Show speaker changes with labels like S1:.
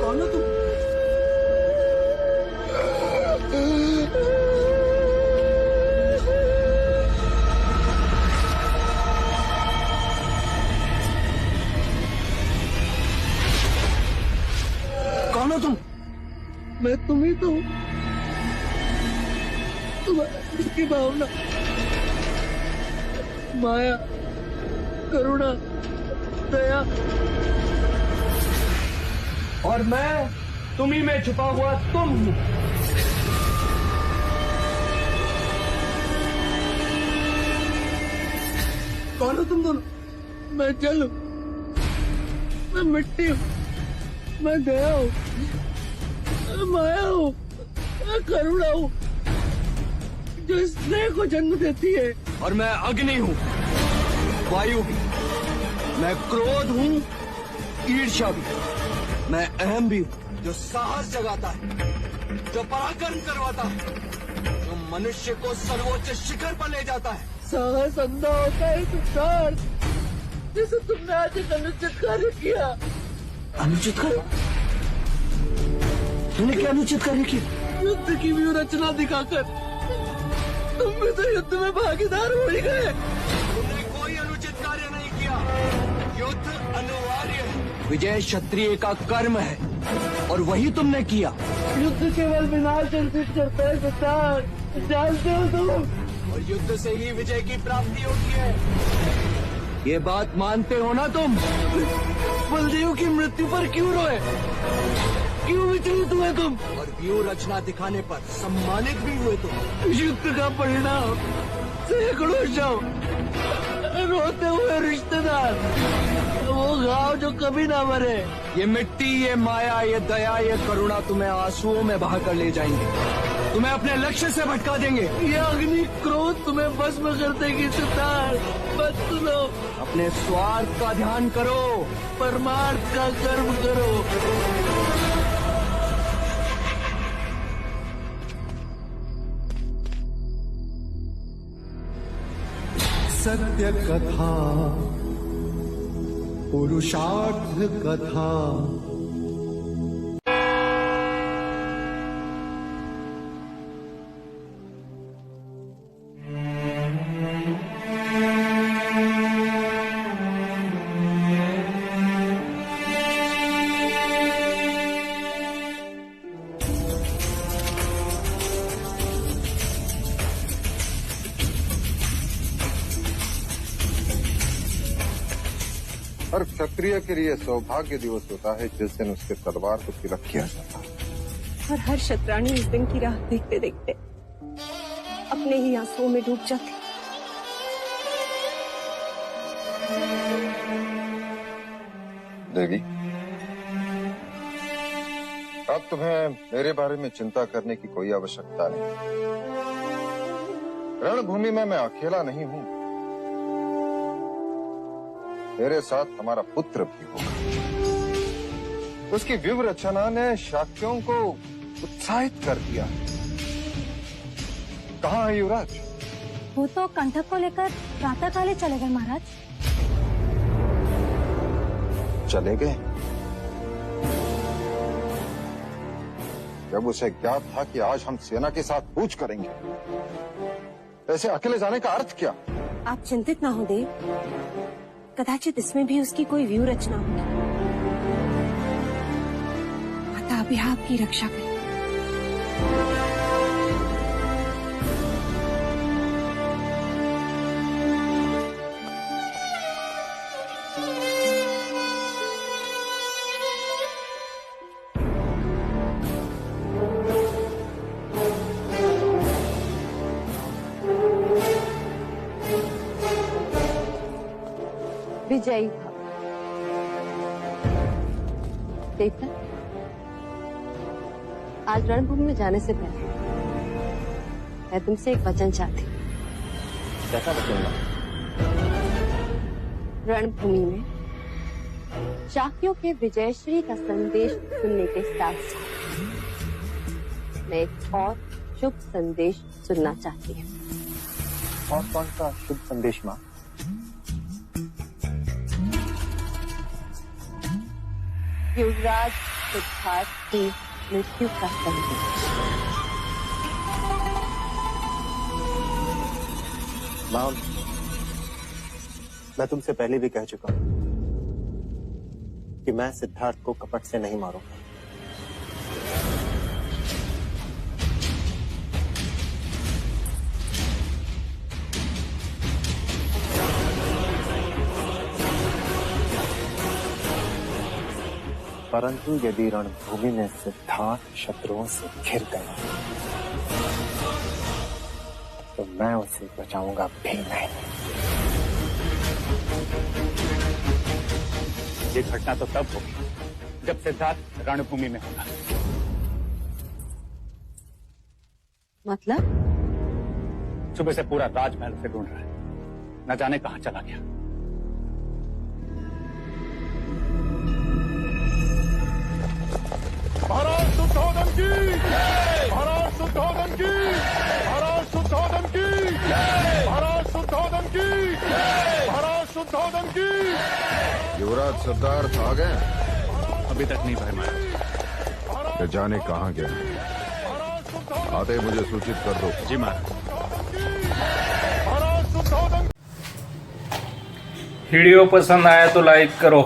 S1: कौन हो तुम? कौन हो तुम?
S2: मैं तुम ही तो हूँ। तुम्हारी भावना, माया, करुणा, दया,
S1: और मैं तुम्ही में छुपा हुआ तुम हूँ।
S2: कौन हो तुम दोनों? मैं जल हूँ, मैं मिट्टी हूँ, मैं दया हूँ, मैं माया हूँ, मैं करुणा हूँ जो स्नेह को जन्म देती है।
S1: और मैं अग्नि हूँ, वायु भी। मैं क्रोध हूँ, ईर्ष्या भी। मैं अहम भी हूँ, जो साहस जगाता है, जो पराक्रम करवाता है, जो मनुष्य को सर्वोच्च शिखर पर ले जाता है।
S2: साहस अंधा होता है सिद्धार्थ, जैसे तुमने आज एक अनुचित कार्य किया।
S1: अनुचित कार्य? तुमने क्या अनुचित कार्य किया?
S2: युद्ध की व्यू रचना दिखाकर तुम भी तो युद्ध में भागीदार हो ही गए।
S1: तुमने कोई अनुचित कार्य नहीं किया। युद्ध अनिवार्य है, विजय क्षत्रिय का कर्म है, और वही तुमने किया।
S2: युद्ध केवल विनाश अर्जित करता है सिद्धार्थ, जानते हो तुम।
S1: और युद्ध से ही विजय की प्राप्ति होती है, ये बात मानते हो ना तुम?
S2: बलदेव की मृत्यु पर क्यों रोए, क्यों विचलित हुए तुम?
S1: और व्यू रचना दिखाने पर सम्मानित भी हुए तुम।
S2: युद्ध का परिणाम सैकड़ों शव, रोते हुए रिश्तेदार, वो घाव जो कभी ना मरे।
S1: ये मिट्टी, ये माया, ये दया, ये करुणा तुम्हें आंसुओं में बहाकर ले जाएंगे, तुम्हें अपने लक्ष्य से भटका देंगे।
S2: ये अग्नि क्रोध तुम्हें भस्म कर देगी सिद्धार्थ। मत सुनो,
S1: अपने स्वार्थ का ध्यान करो,
S2: परमार्थ का कर्म करो।
S3: सत्य कथा, पुरुषार्थ कथा।
S4: हर क्षत्रिय के लिए सौभाग्य दिवस होता है जिस दिन उसके तलवार को तिलक किया जाता है।
S5: और हर शतरानी इस दिन की राह देखते देखते अपने ही आंसुओं में डूब जाती।
S4: देवी, अब तुम्हें मेरे बारे में चिंता करने की कोई आवश्यकता नहीं। रणभूमि में मैं अकेला नहीं हूँ, मेरे साथ हमारा पुत्र भी होगा। उसकी व्यूह रचना ने शाक्यों को उत्साहित कर दिया। कहाँ है युवराज?
S6: वो तो कंठक को लेकर प्रातःकाल चले गए महाराज।
S4: चले गए? जब उसे ज्ञात था कि आज हम सेना के साथ कूच करेंगे, ऐसे अकेले जाने का अर्थ क्या?
S5: आप चिंतित ना हो देव, कदाचित इसमें भी उसकी कोई व्यू रचना होगी। माता अभी आपकी रक्षा करें। विजयी भव। देवता, आज रणभूमि में जाने से पहले मैं तुमसे एक वचन चाहती हूँ।
S1: कैसा वचन?
S5: रणभूमि में शाक्यों के विजयश्री का संदेश सुनने के साथ मैं एक और शुभ संदेश सुनना चाहती हूँ।
S1: और कौन सा शुभ संदेश माँ?
S5: युवराज सिद्धार्थ की मृत्यु का संदेश।
S7: मां, मैं तुमसे पहले भी कह चुका हूं कि मैं सिद्धार्थ को कपट से नहीं मारूंगा। परंतु यदि रणभूमि में सिद्धार्थ शत्रुओं से घिर गया तो मैं उसे बचाऊंगा भी नहीं।
S8: ये घटना तो तब होगी जब सिद्धार्थ रणभूमि में होगा।
S5: मतलब?
S8: सुबह से पूरा राजमहल उसे ढूंढ रहा है, न जाने कहां चला गया।
S9: महाराज शुद्धोधन की, महाराज शुद्धोधन की, महाराज शुद्धोधन की, महाराज शुद्धोधन की, महाराज शुद्धोधन की।
S4: युवराज सिद्धार्थ आ गए?
S8: अभी तक नहीं भाई महाराज।
S4: ये जाने कहाँ गए? आते ही मुझे सूचित कर दो।
S8: जी महाराज।
S9: महाराज शुद्धोधन।
S10: वीडियो पसंद आया तो लाइक करो।